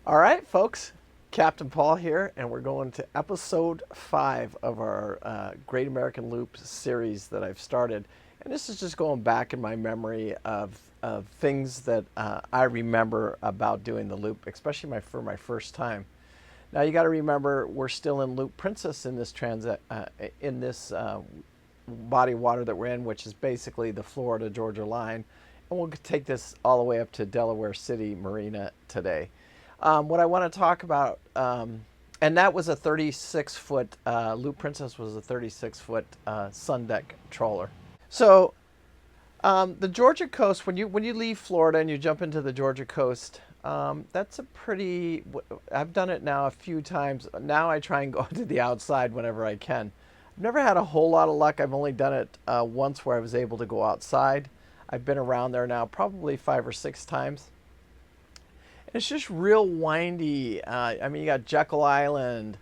All right, folks. Captain Paul here, and we're going to episode 5 of our Great American Loop series that I've started. And this is just going back in my memory of things that I remember about doing the loop, especially for my first time. Now you got to remember we're still in Loop Princess in this body of water that we're in, which is basically the Florida Georgia line, and we'll take this all the way up to Delaware City Marina today. What I want to talk about, and that was a 36-foot, Loop Princess was a 36-foot sun deck trawler. So the Georgia coast, when you leave Florida and you jump into the Georgia coast, that's a pretty. I've done it now a few times. Now I try and go to the outside whenever I can. I've never had a whole lot of luck. I've only done it once where I was able to go outside. I've been around there now probably 5 or 6 times. It's just real windy. I mean, you got Jekyll Island,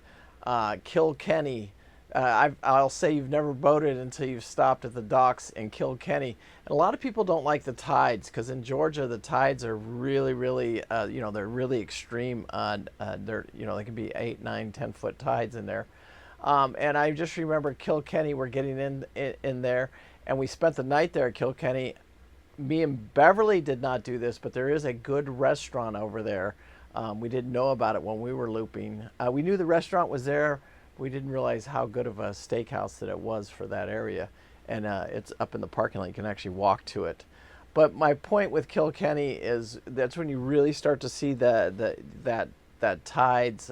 Kilkenny. I'll say you've never boated until you've stopped at the docks in Kilkenny. And a lot of people don't like the tides because in Georgia the tides are really, they're really extreme. They can be 8, 9, 10-foot tides in there. And I just remember Kilkenny. We're getting in there, and we spent the night there at Kilkenny. Me and Beverly did not do this, but there is a good restaurant over there. We didn't know about it when we were looping. We knew the restaurant was there. We didn't realize how good of a steakhouse that it was for that area. And it's up in the parking lot. You can actually walk to it. But my point with Kilkenny is that's when you really start to see that tides,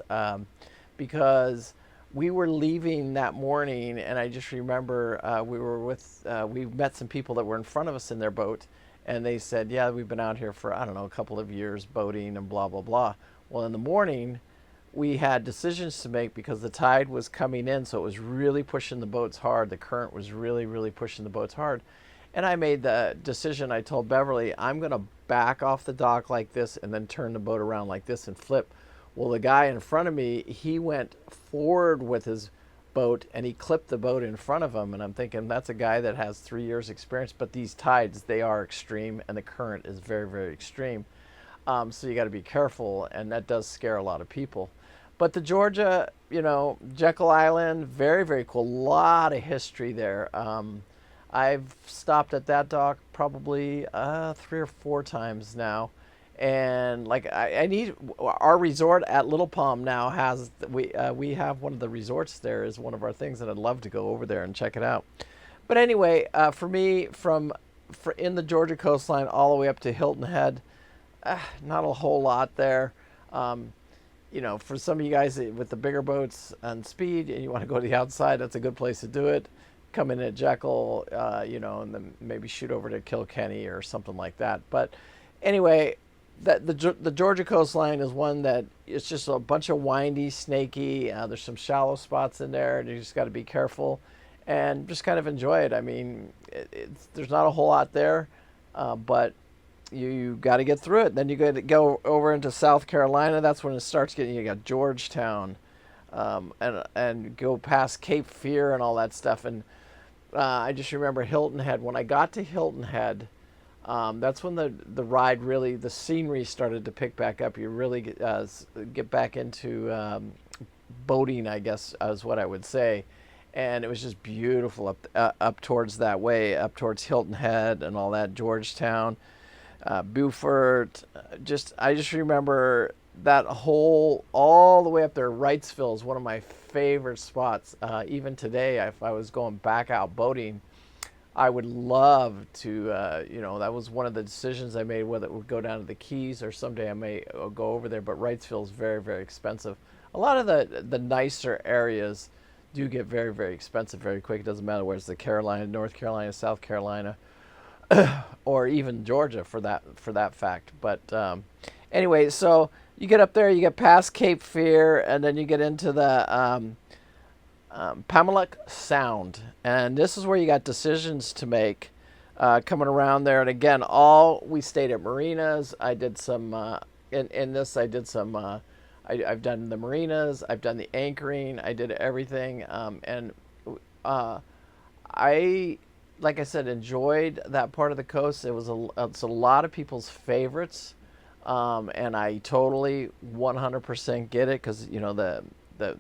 because we were leaving that morning, and I just remember we met some people that were in front of us in their boat, and they said, yeah, we've been out here for, I don't know, a couple of years boating and blah, blah, blah. Well, in the morning, we had decisions to make because the tide was coming in, so it was really pushing the boats hard. The current was really pushing the boats hard. And I made the decision, I told Beverly, I'm going to back off the dock like this and then turn the boat around like this and flip. Well, the guy in front of me, he went forward with his boat and he clipped the boat in front of him. And I'm thinking that's a guy that has 3 years experience, but these tides, they are extreme and the current is very extreme. So you got to be careful, and that does scare a lot of people. But the Georgia, Jekyll Island, very cool. A lot of history there. I've stopped at that dock probably 3 or 4 times now. And like I need our resort at Little Palm now has we have one of the resorts there is one of our things, and I'd love to go over there and check it out. But anyway, for me, in the Georgia coastline all the way up to Hilton Head, not a whole lot there. For some of you guys with the bigger boats on speed and you want to go to the outside, that's a good place to do it. Come in at Jekyll, and then maybe shoot over to Kilkenny or something like that. But anyway, the Georgia coastline is one that it's just a bunch of windy, snaky. There's some shallow spots in there, and you just got to be careful and just kind of enjoy it. I mean, there's not a whole lot there, but you got to get through it. Then you got to go over into South Carolina. That's when it starts getting. You got Georgetown, and go past Cape Fear and all that stuff. And I just remember Hilton Head. When I got to Hilton Head, that's when the ride really, the scenery started to pick back up. You really get back into boating, I guess, is what I would say. And it was just beautiful up towards that way, up towards Hilton Head and all that, Georgetown, Beaufort. I just remember that all the way up there. Wrightsville is one of my favorite spots. Even today, if I was going back out boating, I would love to, that was one of the decisions I made, whether it would go down to the Keys or someday I may go over there. But Wrightsville is very expensive. A lot of the nicer areas do get very expensive very quick. It doesn't matter where it's North Carolina, South Carolina, or even Georgia for that fact. But anyway, so you get up there, you get past Cape Fear, and then you get into the Pamelic Sound, and this is where you got decisions to make coming around there. And again, we stayed at marinas. I did some in this. I did some. I've done the marinas. I've done the anchoring. I did everything, and I, like I said, enjoyed that part of the coast. It's a lot of people's favorites. And I totally 100% get it because the the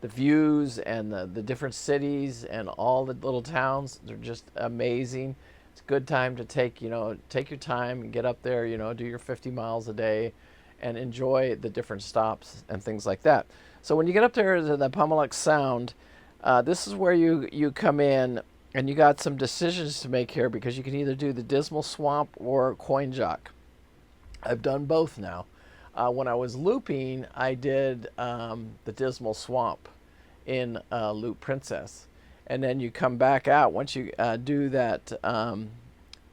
the views and the different cities and all the little towns, they're just amazing. It's a good time to take your time and get up there, do your 50 miles a day and enjoy the different stops and things like that. So when you get up there to the Pamaluk Sound, this is where you come in, and you got some decisions to make here because you can either do the Dismal Swamp or Coinjok. I've done both now. When I was looping, I did the Dismal Swamp in Loop Princess. And then you come back out. Once you do that,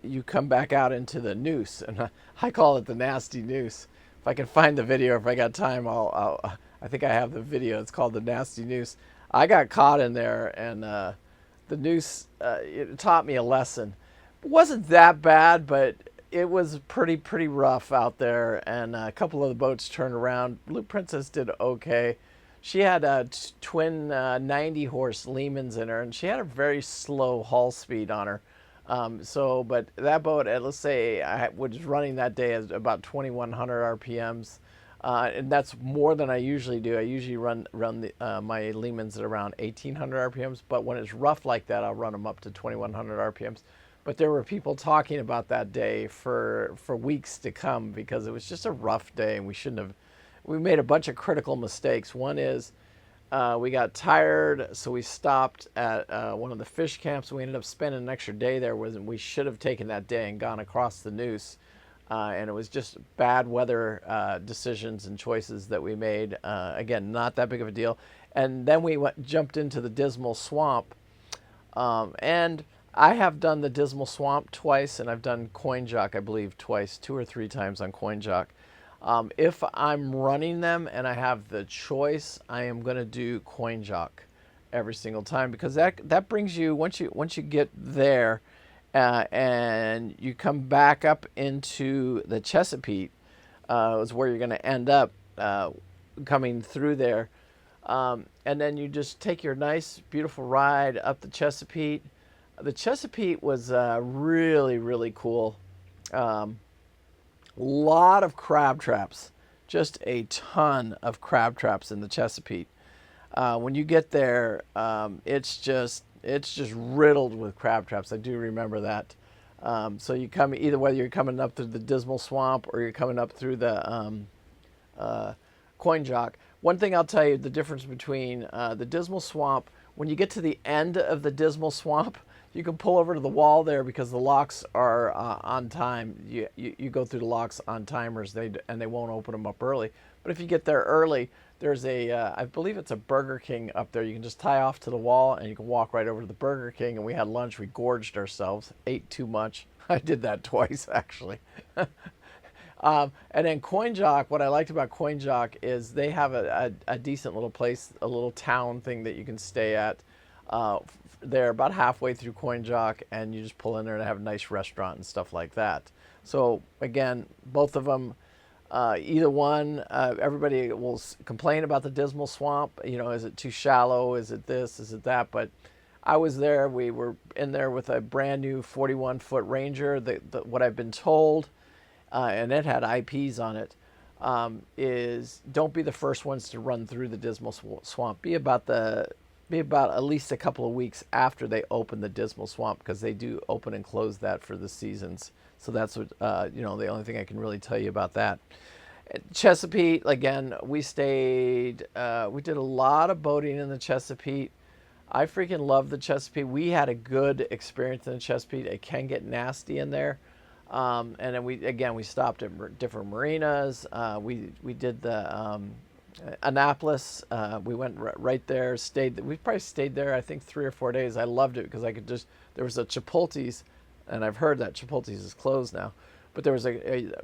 you come back out into the noose. And I call it the nasty noose. If I can find the video, if I got time, I think I have the video. It's called the nasty noose. I got caught in there, and the noose, it taught me a lesson. It wasn't that bad, but it was pretty rough out there, and a couple of the boats turned around. Blue Princess did okay. She had a twin 90 horse Lehman's in her, and she had a very slow hull speed on her. But that boat, let's say I was running that day at about 2100 RPMs, and that's more than I usually do. I usually run my Lehman's at around 1800 RPMs, but when it's rough like that, I'll run them up to 2100 RPMs. But there were people talking about that day for weeks to come because it was just a rough day, and we made a bunch of critical mistakes. One is we got tired, so we stopped at one of the fish camps. We ended up spending an extra day there. We should have taken that day and gone across the noose. And it was just bad weather decisions and choices that we made. Again, not that big of a deal. And then we jumped into the Dismal Swamp. And I have done the Dismal Swamp twice, and I've done Coinjok, I believe, twice, 2 or 3 times on Coinjok. If I'm running them and I have the choice, I am going to do Coinjok every single time because that brings you once you get there, and you come back up into the Chesapeake, is where you're going to end up coming through there, and then you just take your nice, beautiful ride up the Chesapeake. The Chesapeake was really cool. Lot of crab traps, just a ton of crab traps in the Chesapeake. When you get there, it's just riddled with crab traps. I do remember that. So you come either whether you're coming up through the Dismal Swamp or you're coming up through the Coinjok. One thing I'll tell you, the difference between the Dismal Swamp, when you get to the end of the Dismal Swamp, you can pull over to the wall there because the locks are on time. You go through the locks on timers, and they won't open them up early. But if you get there early, there's I believe it's a Burger King up there. You can just tie off to the wall, and you can walk right over to the Burger King. And we had lunch. We gorged ourselves, ate too much. I did that twice, actually. And then Coinjok, what I liked about Coinjok is they have a decent little place, a little town thing that you can stay at. They're about halfway through Coinjok, and you just pull in there and have a nice restaurant and stuff like that. So again, both of them, either one, everybody will complain about the Dismal Swamp. Is it too shallow? Is it this? Is it that? But I was there. We were in there with a brand new 41-foot Ranger. What I've been told, and it had IPs on it, is don't be the first ones to run through the Dismal Swamp. Be about at least a couple of weeks after they open the Dismal Swamp, because they do open and close that for the seasons. So that's what the only thing I can really tell you about that. Chesapeake, again, we did a lot of boating in the Chesapeake. I freaking love the Chesapeake. We had a good experience in the Chesapeake. It can get nasty in there. And then we stopped at different marinas. We did the Annapolis. We went right there, we probably stayed there, I think 3 or 4 days. I loved it because there was a Chipotle's, and I've heard that Chipotle's is closed now, but there was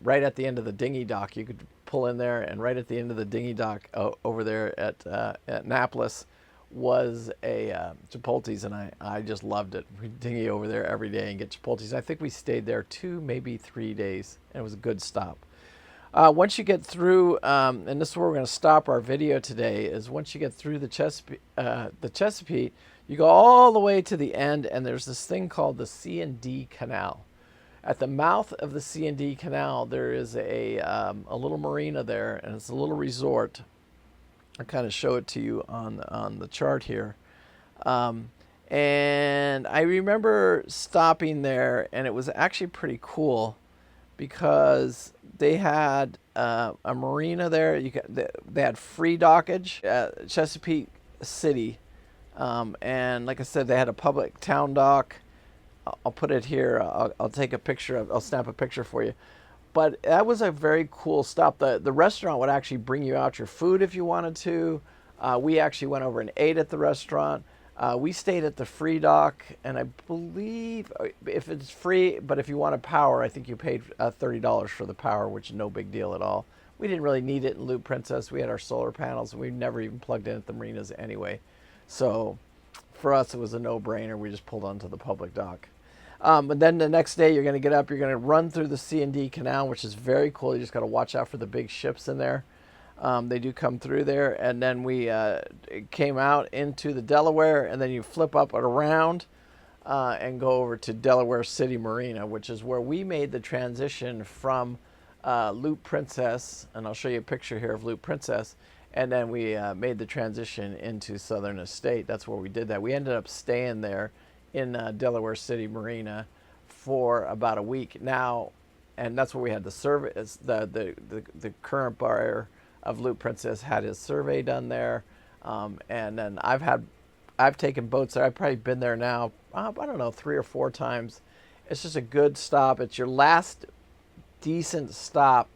right at the end of the dinghy dock, you could pull in there, and right at the end of the dinghy dock over there at Annapolis was a Chipotle's, and I just loved it. We dinghy over there every day and get Chipotle's. I think we stayed there 2, maybe 3 days, and it was a good stop. Once you get through, and this is where we're going to stop our video today, is once you get through the Chesapeake, you go all the way to the end, and there's this thing called the C&D Canal. At the mouth of the C&D Canal, there is a little marina there, and it's a little resort. I'll kind of show it to you on the chart here. And I remember stopping there, and it was actually pretty cool because they had a marina there. They had free dockage at Chesapeake City, and like I said, they had a public town dock. I'll put it here. I'll take a picture I'll snap a picture for you. But that was a very cool stop. The restaurant would actually bring you out your food if you wanted to. We actually went over and ate at the restaurant. We stayed at the free dock, and I believe if it's free, but if you wanted power, I think you paid $30 for the power, which is no big deal at all. We didn't really need it in Loop Princess. We had our solar panels, and we never even plugged in at the marinas anyway. So for us, it was a no-brainer. We just pulled onto the public dock. But then the next day, you're going to get up, you're going to run through the C&D Canal, which is very cool. You just got to watch out for the big ships in there. They do come through there. And then we came out into the Delaware, and then you flip up and around and go over to Delaware City Marina, which is where we made the transition from Loop Princess. And I'll show you a picture here of Loop Princess. And then we made the transition into Southern Estate. That's where we did that. We ended up staying there in Delaware City Marina for about a week now, and that's where we had the service. The current buyer of Loop Princess had his survey done there, and then I've taken boats there. I've probably been there now, I don't know, 3 or 4 times. It's just a good stop. It's your last decent stop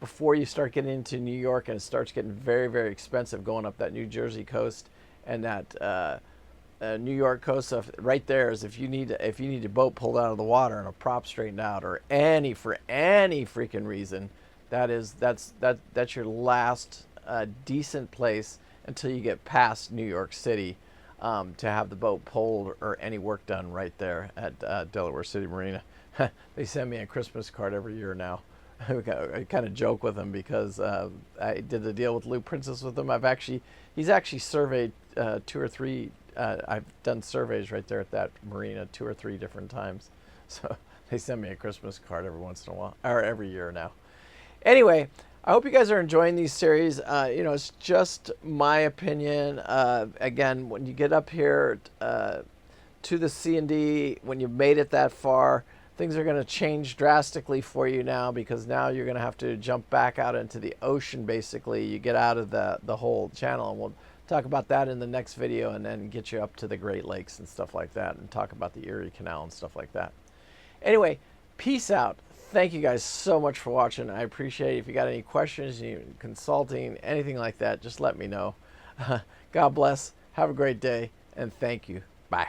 before you start getting into New York, and it starts getting very, very expensive going up that New Jersey coast and that New York coast stuff. Right there is if you need your boat pulled out of the water and a prop straightened out, or for any freaking reason, that's your last decent place until you get past New York City to have the boat pulled or any work done right there at Delaware City Marina. They send me a Christmas card every year now. I kind of joke with him because I did the deal with Loop Princess with him. He's actually surveyed 2 or 3. I've done surveys right there at that marina 2 or 3 different times. So they send me a Christmas card every once in a while, or every year now. Anyway, I hope you guys are enjoying these series. It's just my opinion. Again, when you get up here to the C&D, when you've made it that far, things are going to change drastically for you now, because now you're going to have to jump back out into the ocean, basically. You get out of the whole channel, and we'll talk about that in the next video, and then get you up to the Great Lakes and stuff like that, and talk about the Erie Canal and stuff like that. Anyway, peace out. Thank you guys so much for watching. I appreciate it. If you got any questions, consulting, anything like that, just let me know. God bless. Have a great day, and thank you. Bye.